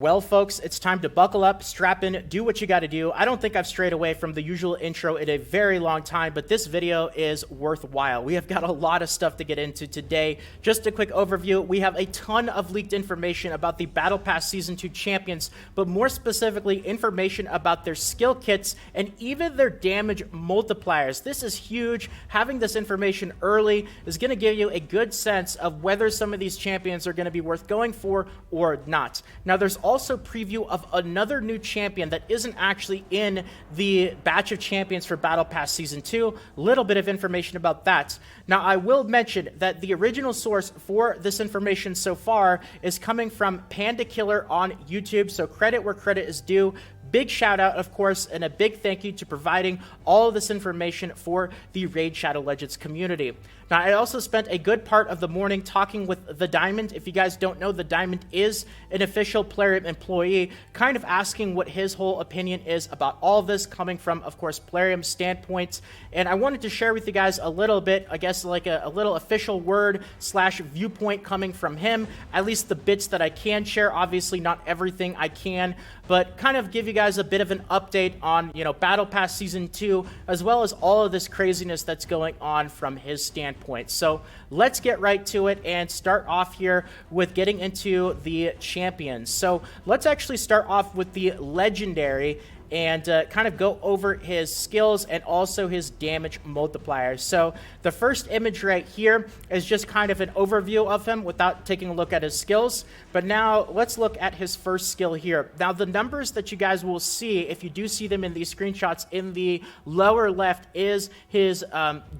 Well, folks, it's time to buckle up, strap in, do what you got to do. I don't think I've strayed away from the usual intro in a very long time, but this video is worthwhile. We have got a lot of stuff to get into today. Just a quick overview, we have a ton of leaked information about the Battle Pass Season 2 champions, but more specifically, information about their skill kits and even their damage multipliers. This is huge. Having this information early is going to give you a good sense of whether some of these champions are going to be worth going for or not. Now, there's also preview of another new champion that isn't actually in the batch of champions for Battle Pass Season 2. Little bit of information about that. Now, I will mention that the original source for this information so far is coming from Panda Killer on YouTube, so credit where credit is due. Big shout out, of course, and a big thank you to providing all of this information for the Raid Shadow Legends community. Now, I also spent a good part of the morning talking with the Diamond. If you guys don't know, the Diamond is an official Plarium employee, kind of asking what his whole opinion is about all of this, coming from, of course, Plarium's standpoint. And I wanted to share with you guys a little bit, I guess, like a little official word slash viewpoint coming from him, at least the bits that I can share. Obviously, not everything I can, but kind of give you guys a bit of an update on, Battle Pass Season 2, as well as all of this craziness that's going on from his standpoint. So let's get right to it and start off here with getting into the champions. So let's actually start off with the legendary and kind of go over his skills and also his damage multipliers. So the first image right here is just kind of an overview of him without taking a look at his skills. But now let's look at his first skill here. Now the numbers that you guys will see, if you do see them in these screenshots in the lower left, is his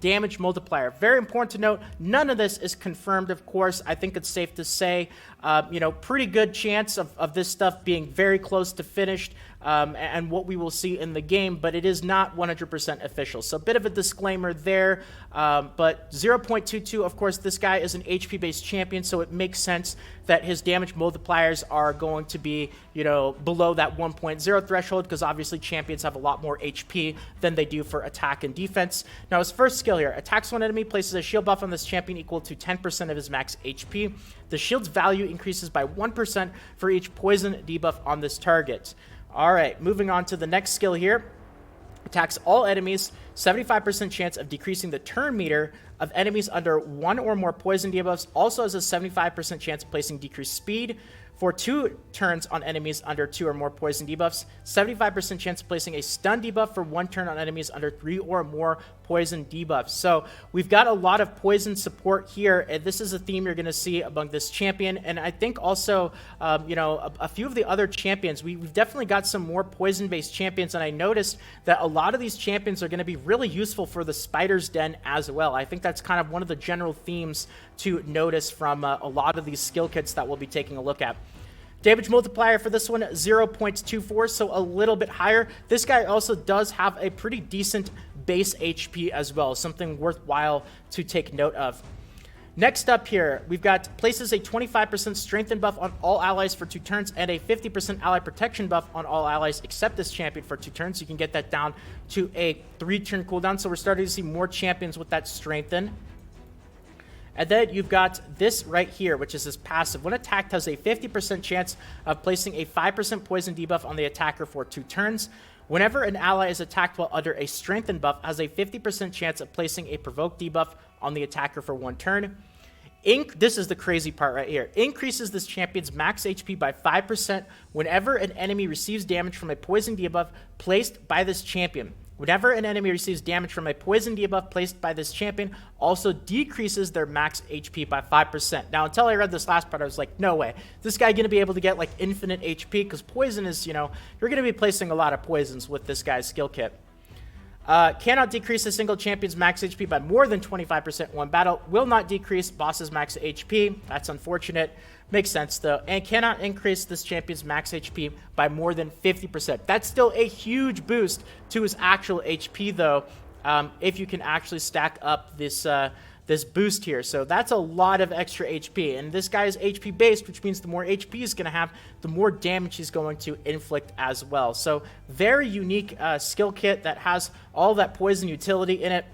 damage multiplier. Very important to note, none of this is confirmed, of course. I think it's safe to say, pretty good chance of this stuff being very close to finished. And what we will see in the game, but it is not 100% official. So a bit of a disclaimer there, but 0.22, of course, this guy is an HP-based champion, so it makes sense that his damage multipliers are going to be, below that 1.0 threshold, because obviously champions have a lot more HP than they do for attack and defense. Now, his first skill here, attacks one enemy, places a shield buff on this champion equal to 10% of his max HP. The shield's value increases by 1% for each poison debuff on this target. All right, moving on to the next skill here. Attacks all enemies, 75% chance of decreasing the turn meter of enemies under one or more poison debuffs. Also has a 75% chance of placing decreased speed for 2 turns on enemies under 2 or more poison debuffs. 75% chance of placing a stun debuff for 1 turn on enemies under 3 or more poison debuffs. So we've got a lot of poison support here, and this is a theme you're going to see among this champion. And I think also, a few of the other champions, we've definitely got some more poison-based champions, and I noticed that a lot of these champions are going to be really useful for the Spider's Den as well. I think that's kind of one of the general themes to notice from a lot of these skill kits that we'll be taking a look at. Damage multiplier for this one, 0.24, so a little bit higher. This guy also does have a pretty decent base HP as well, something worthwhile to take note of. Next up here, we've got places a 25% strengthen buff on all allies for 2 turns and a 50% ally protection buff on all allies except this champion for 2 turns. You can get that down to a 3-turn cooldown, so we're starting to see more champions with that strengthen. And then you've got this right here, which is his passive. When attacked, has a 50% chance of placing a 5% poison debuff on the attacker for 2 turns. Whenever an ally is attacked while under a strengthen buff, has a 50% chance of placing a provoke debuff on the attacker for 1 turn. This is the crazy part right here. Increases this champion's max HP by 5% whenever an enemy receives damage from a poison debuff placed by this champion. Whenever an enemy receives damage from a poison debuff placed by this champion, also decreases their max HP by 5%. Now, until I read this last part, I was like, no way. This guy going to be able to get, like, infinite HP? Because poison is, you're going to be placing a lot of poisons with this guy's skill kit. Cannot decrease a single champion's max HP by more than 25% in one battle. Will not decrease boss's max HP. That's unfortunate. Makes sense, though. And cannot increase this champion's max HP by more than 50%. That's still a huge boost to his actual HP, though, if you can actually stack up this this boost here. So that's a lot of extra HP. And this guy is HP based, which means the more HP he's going to have, the more damage he's going to inflict as well. So very unique skill kit that has all that poison utility in it.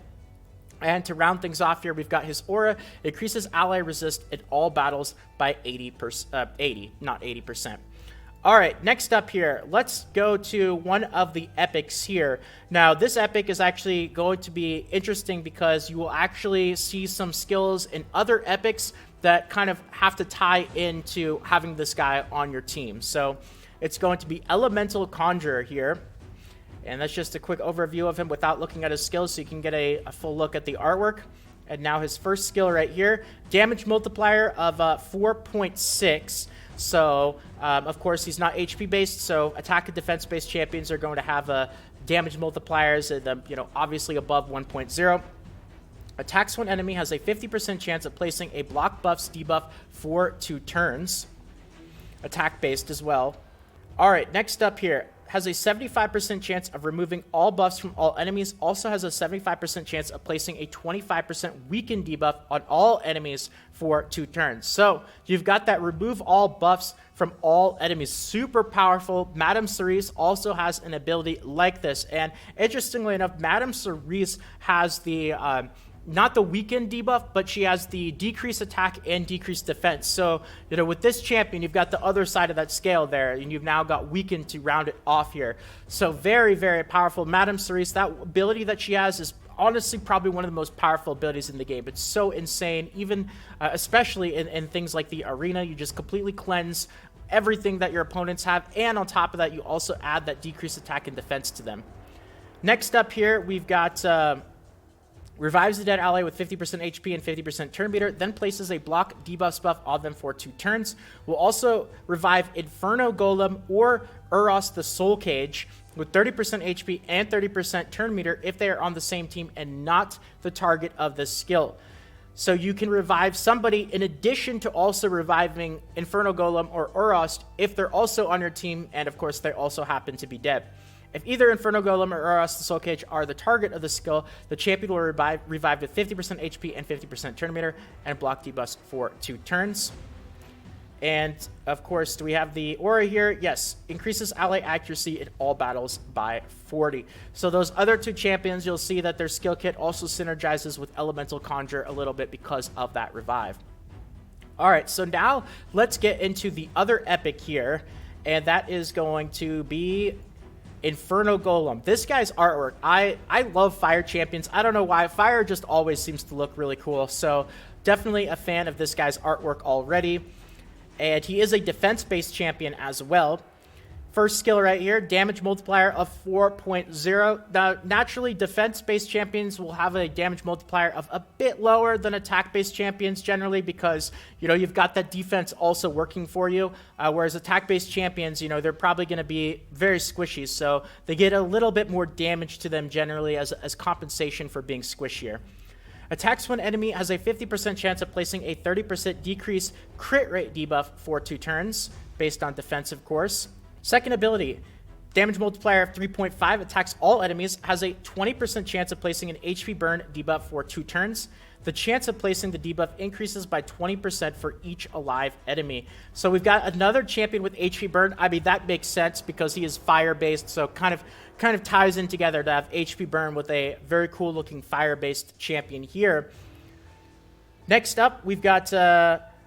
And to round things off here, we've got his aura. It increases ally resist in all battles by 80%, not 80%. All right, next up here, let's go to one of the epics here. Now, this epic is actually going to be interesting because you will actually see some skills in other epics that kind of have to tie into having this guy on your team. So it's going to be Elemental Conjurer here. And that's just a quick overview of him without looking at his skills, so you can get a full look at the artwork. And now his first skill right here, damage multiplier of 4.6. So, of course, he's not HP based, so attack and defense based champions are going to have damage multipliers, obviously above 1.0. Attacks one enemy, has a 50% chance of placing a block buffs debuff for 2 turns. Attack based as well. All right, next up here, has a 75% chance of removing all buffs from all enemies, also has a 75% chance of placing a 25% weaken debuff on all enemies for 2 turns. So you've got that remove all buffs from all enemies. Super powerful. Madame Cerise also has an ability like this. And interestingly enough, Madame Cerise has the not the weaken debuff, but she has the decreased attack and decreased defense. So, with this champion, you've got the other side of that scale there, and you've now got weaken to round it off here. So very, very powerful. Madame Cerise, that ability that she has is honestly probably one of the most powerful abilities in the game. It's so insane, even especially in things like the arena. You just completely cleanse everything that your opponents have, and on top of that, you also add that decreased attack and defense to them. Next up here, we've got revives the dead ally with 50% HP and 50% turn meter, then places a block debuffs buff on them for 2 turns. Will also revive Inferno Golem or Uros the Soul Cage with 30% HP and 30% turn meter if they are on the same team and not the target of the skill. So you can revive somebody in addition to also reviving Inferno Golem or Uros if they're also on your team, and of course they also happen to be dead. If either Inferno Golem or Uros the Soul Cage are the target of the skill, the champion will revive with 50% HP and 50% turn meter and block debuffs for 2 turns. And of course, do we have the aura here? Yes, increases ally accuracy in all battles by 40. So those other 2 champions, you'll see that their skill kit also synergizes with Elemental Conjure a little bit because of that revive. All right, so now let's get into the other epic here, and that is going to be Inferno Golem. This guy's artwork, I love fire champions. I don't know why. Fire just always seems to look really cool. So definitely a fan of this guy's artwork already. And he is a defense-based champion as well. First skill right here, damage multiplier of 4.0. Now, naturally, defense-based champions will have a damage multiplier of a bit lower than attack-based champions generally because, you've got that defense also working for you. Whereas attack-based champions, they're probably going to be very squishy. So they get a little bit more damage to them generally as compensation for being squishier. Attacks one enemy, has a 50% chance of placing a 30% decrease crit rate debuff for 2 turns, based on defense, of course. Second ability, damage multiplier of 3.5, attacks all enemies, has a 20% chance of placing an HP burn debuff for 2 turns. The chance of placing the debuff increases by 20% for each alive enemy. So we've got another champion with HP burn. I mean, that makes sense because he is fire-based, so kind of ties in together to have HP burn with a very cool-looking fire-based champion here. Next up, we've got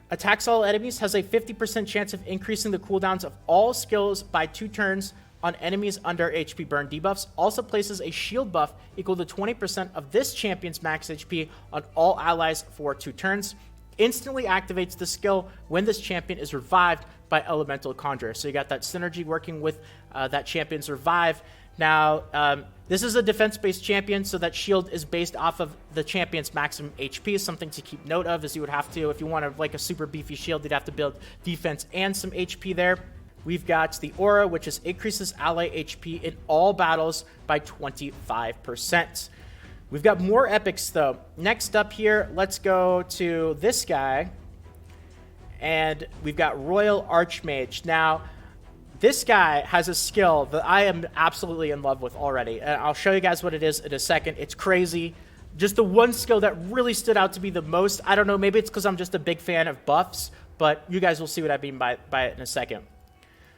attacks all enemies, has a 50% chance of increasing the cooldowns of all skills by 2 turns on enemies under HP burn debuffs. Also places a shield buff equal to 20% of this champion's max HP on all allies for 2 turns. Instantly activates the skill when this champion is revived by Elemental Conjurer. So you got that synergy working with that champion's revive. Now, this is a defense-based champion, so that shield is based off of the champion's maximum HP. Something to keep note of is you would have to, if you want to like a super beefy shield, you'd have to build defense and some HP there. We've got the aura, which increases ally HP in all battles by 25%. We've got more epics, though. Next up here, let's go to this guy. And we've got Royal Archmage. Now, this guy has a skill that I am absolutely in love with already. And I'll show you guys what it is in a second. It's crazy. Just the one skill that really stood out to me the most. I don't know, maybe it's because I'm just a big fan of buffs, but you guys will see what I mean by it in a second.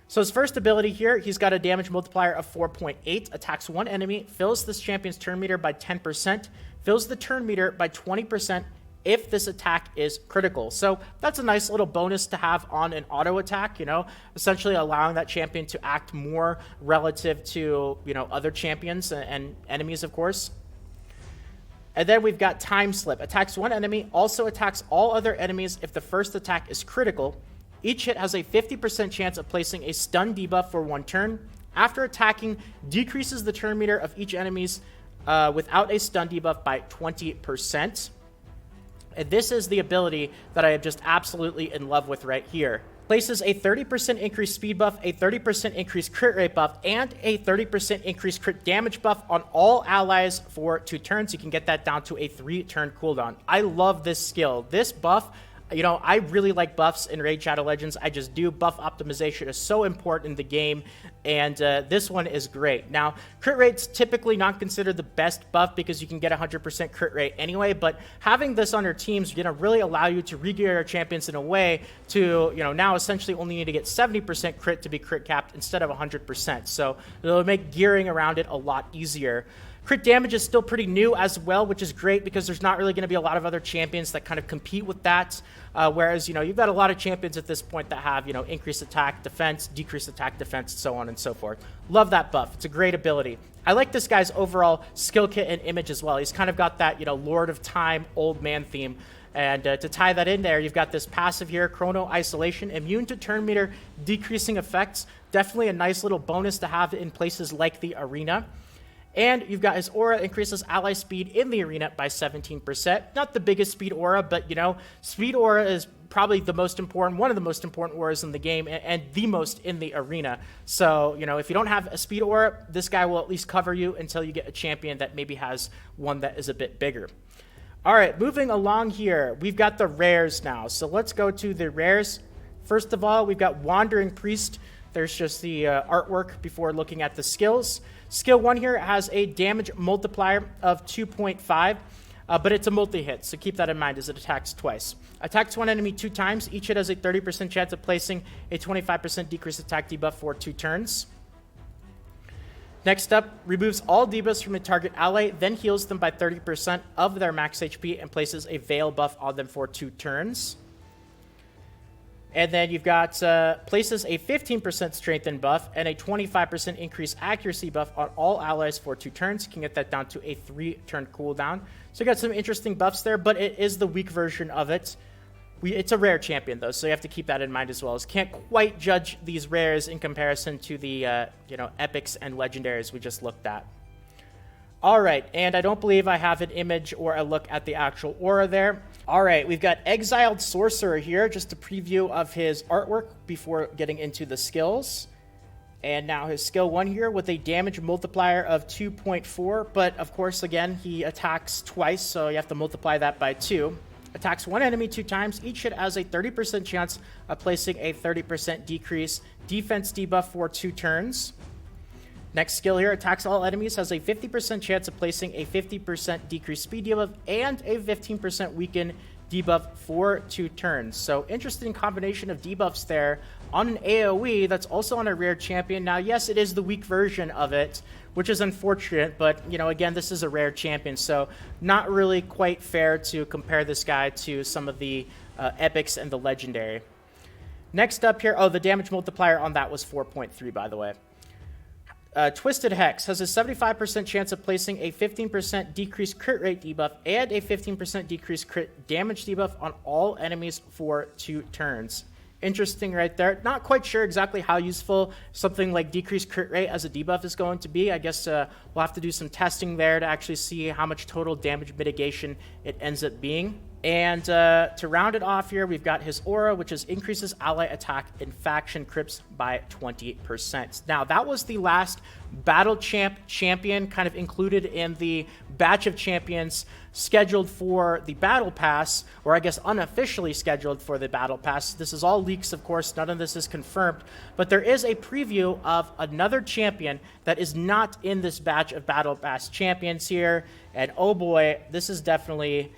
So his first ability here, he's got a damage multiplier of 4.8, attacks one enemy, fills this champion's turn meter by 10%, fills the turn meter by 20% if this attack is critical. So that's a nice little bonus to have on an auto attack, you know, essentially allowing that champion to act more relative to, you know, other champions and enemies, of course. And then we've got Time Slip. Attacks one enemy, also attacks all other enemies if the first attack is critical. Each hit has a 50% chance of placing a stun debuff for 1 turn. After attacking, decreases the turn meter of each enemy's without a stun debuff by 20%. And this is the ability that I am just absolutely in love with right here. Places a 30% increased speed buff, a 30% increased crit rate buff, and a 30% increased crit damage buff on all allies for 2 turns. You can get that down to a 3-turn cooldown. I love this skill. This buff, you know, I really like buffs in Raid Shadow Legends. I just do. Buff optimization is so important in the game, and this one is great. Now, crit rate's typically not considered the best buff because you can get 100% crit rate anyway, but having this on your teams is going to really allow you to re-gear your champions in a way to, you know, now essentially only need to get 70% crit to be crit capped instead of 100%. So it'll make gearing around it a lot easier. Crit damage is still pretty new as well, which is great because there's not really going to be a lot of other champions that kind of compete with that. Whereas, you know, you've got a lot of champions at this point that have, you know, increased attack, defense, decreased attack, defense, so on and so forth. Love that buff. It's a great ability. I like this guy's overall skill kit and image as well. He's kind of got that, you know, Lord of Time, old man theme. And to tie that in there, you've got this passive here, Chrono Isolation, immune to turn meter, decreasing effects. Definitely a nice little bonus to have in places like the arena. And you've got his aura increases ally speed in the arena by 17%. Not the biggest speed aura, but, you know, speed aura is probably the most important, one of the most important auras in the game, and the most in the arena. So, you know, if you don't have a speed aura, this guy will at least cover you until you get a champion that maybe has one that is a bit bigger. All right, moving along here, we've got the rares now. So let's go to the rares. First of all, we've got Wandering Priest. There's just the artwork before looking at the skills. Skill 1 here has a damage multiplier of 2.5, but it's a multi-hit, so keep that in mind as it attacks twice. Attacks one enemy 2 times. Each hit has a 30% chance of placing a 25% decreased attack debuff for 2 turns. Next up, removes all debuffs from a target ally, then heals them by 30% of their max HP and places a Veil buff on them for 2 turns. And then you've got places a 15% strengthen buff and a 25% increased accuracy buff on all allies for 2 turns. You can get that down to a 3-turn cooldown. So you got some interesting buffs there, but it is the weak version of it. It's a rare champion, though, so you have to keep that in mind as well. Can't quite judge these rares in comparison to the you know, epics and legendaries we just looked at. All right, and I don't believe I have an image or a look at the actual aura there. All right, we've got Exiled Sorcerer here, just a preview of his artwork before getting into the skills. And now his skill 1 here with a damage multiplier of 2.4, but of course, again, he attacks twice, so you have to multiply that by 2. Attacks one enemy 2 times. Each hit has a 30% chance of placing a 30% decrease defense debuff for 2 turns. Next skill here, attacks all enemies, has a 50% chance of placing a 50% decreased speed debuff and a 15% weaken debuff for 2 turns. So interesting combination of debuffs there on an AoE that's also on a rare champion. Now, yes, it is the weak version of it, which is unfortunate, but, you know, again, this is a rare champion, so not really quite fair to compare this guy to some of the epics and the legendary. Next up here, oh, the damage multiplier on that was 4.3, by the way. Twisted Hex has a 75% chance of placing a 15% decreased crit rate debuff and a 15% decreased crit damage debuff on all enemies for 2 turns. Interesting right there. Not quite sure exactly how useful something like decreased crit rate as a debuff is going to be. I guess we'll have to do some testing there to actually see how much total damage mitigation it ends up being. And to round it off here, we've got his aura, which is increases ally attack and faction crips by 20%. Now, that was the last battle champion kind of included in the batch of champions scheduled for the battle pass, or I guess unofficially scheduled for the battle pass. This is all leaks, of course. None of this is confirmed, but there is a preview of another champion that is not in this batch of battle pass champions here. And oh boy, this is definitely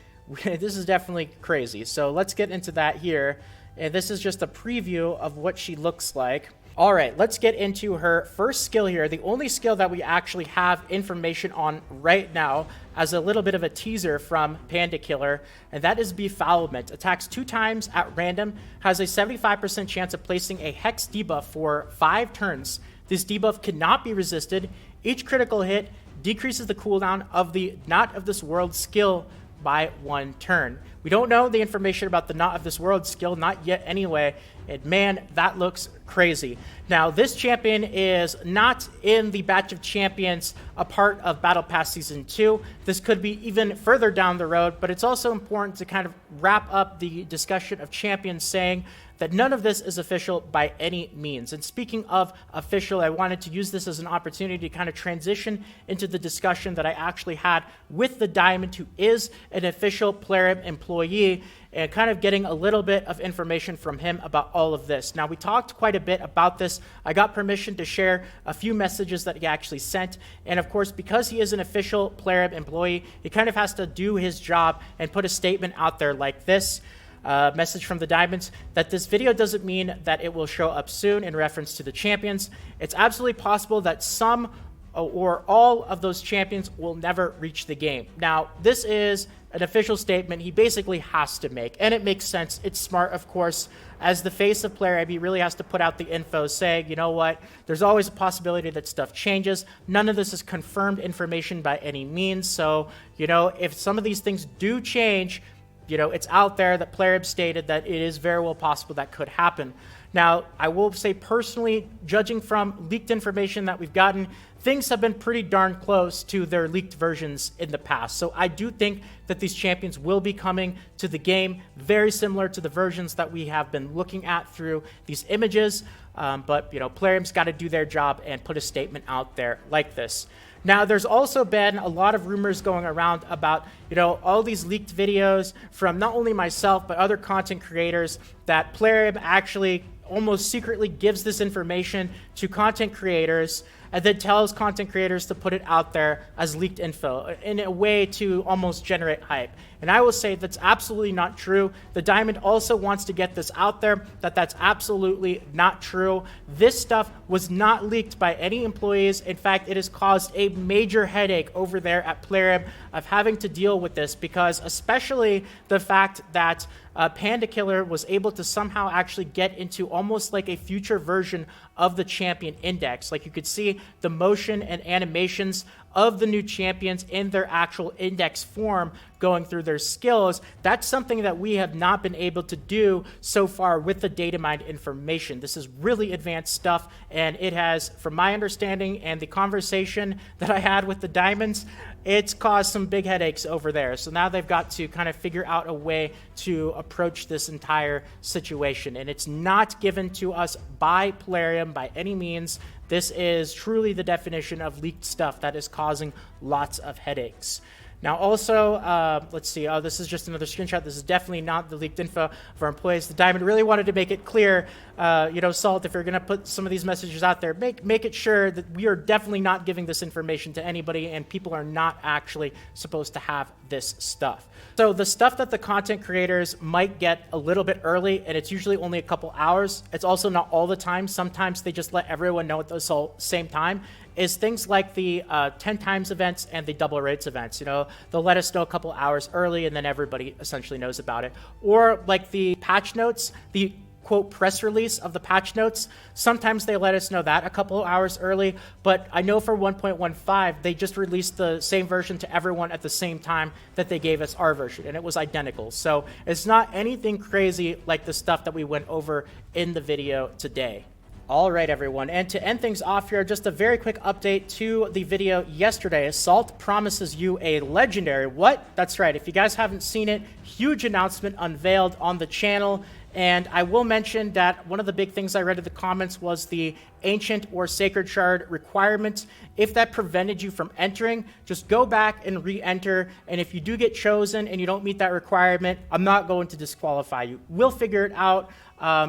crazy. So let's get into that here. And this is just a preview of what she looks like. All right, let's get into her first skill here. The only skill that we actually have information on right now as a little bit of a teaser from Panda Killer, and that is Befoulment. Attacks 2 times at random, has a 75% chance of placing a Hex debuff for 5 turns. This debuff cannot be resisted. Each critical hit decreases the cooldown of the Not of This World skill by 1 turn. We don't know the information about the Not of This World skill, not yet anyway, and man, that looks crazy. Now, this champion is not in the batch of champions a part of Battle Pass Season 2. This could be even further down the road, but it's also important to kind of wrap up the discussion of champions saying that none of this is official by any means. And speaking of official, I wanted to use this as an opportunity to kind of transition into the discussion that I actually had with the Diamond, who is an official Plarium employee, and kind of getting a little bit of information from him about all of this. Now, we talked quite a bit about this. I got permission to share a few messages that he actually sent. And of course, because he is an official Plarium employee, he kind of has to do his job and put a statement out there like this. Message from the Diamonds, that this video doesn't mean that it will show up soon in reference to the champions. It's absolutely possible that some or all of those champions will never reach the game. Now, this is an official statement he basically has to make, and it makes sense. It's smart, of course. As the face of Plarium, he really has to put out the info saying, you know what, there's always a possibility that stuff changes. None of this is confirmed information by any means. So, you know, if some of these things do change, you know, it's out there that Plarium stated that it is very well possible that could happen. Now, I will say personally, judging from leaked information that we've gotten, things have been pretty darn close to their leaked versions in the past. So I do think that these champions will be coming to the game, very similar to the versions that we have been looking at through these images. But, you know, Plarium's got to do their job and put a statement out there like this. Now, there's also been a lot of rumors going around about, you know, all these leaked videos from not only myself, but other content creators, that Plarium actually almost secretly gives this information to content creators and then tells content creators to put it out there as leaked info in a way to almost generate hype. And I will say that's absolutely not true. The Diamond also wants to get this out there, that that's absolutely not true. This stuff was not leaked by any employees. In fact, it has caused a major headache over there at Plarium of having to deal with this, because especially the fact that Panda Killer was able to somehow actually get into almost like a future version of the champion index. Like, you could see the motion and animations of the new champions in their actual index form going through their skills. That's something that we have not been able to do so far with the data mined information. This is really advanced stuff, and it has, from my understanding and the conversation that I had with the Diamonds, it's caused some big headaches over there. So now they've got to kind of figure out a way to approach this entire situation. And it's not given to us by Plarium by any means. This is truly the definition of leaked stuff that is causing lots of headaches. Now also, let's see, oh, this is just another screenshot. This is definitely not the leaked info for employees. The Diamond really wanted to make it clear, you know, Salt, if you're going to put some of these messages out there, make it sure that we are definitely not giving this information to anybody, and people are not actually supposed to have this stuff. So the stuff that the content creators might get a little bit early, and it's usually only a couple hours, it's also not all the time. Sometimes they just let everyone know at the same time, is things like the 10 times events and the double rates events. You know, they'll let us know a couple hours early, and then everybody essentially knows about it. Or like the patch notes, the quote press release of the patch notes, sometimes they let us know that a couple of hours early, but I know for 1.15 they just released the same version to everyone at the same time that they gave us our version, and it was identical. So it's not anything crazy like the stuff that we went over in the video today. All right, everyone, and to end things off here, just a very quick update to the video yesterday. Assault promises you a legendary. What? That's right. If you guys haven't seen it, huge announcement unveiled on the channel. And I will mention that one of the big things I read in the comments was the Ancient or Sacred Shard requirement. If that prevented you from entering, just go back and re-enter. And if you do get chosen and you don't meet that requirement, I'm not going to disqualify you. We'll figure it out.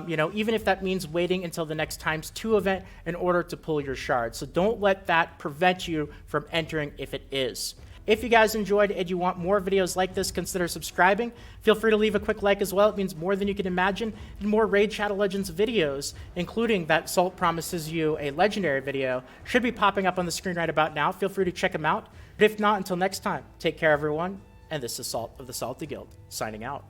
You know, even if that means waiting until the next ×2 event in order to pull your shard. So don't let that prevent you from entering if it is. If you guys enjoyed and you want more videos like this, consider subscribing. Feel free to leave a quick like as well. It means more than you can imagine. And more Raid Shadow Legends videos, including that Salt promises you a legendary video, should be popping up on the screen right about now. Feel free to check them out. But if not, until next time, take care everyone. And this is Salt of the Salty Guild, signing out.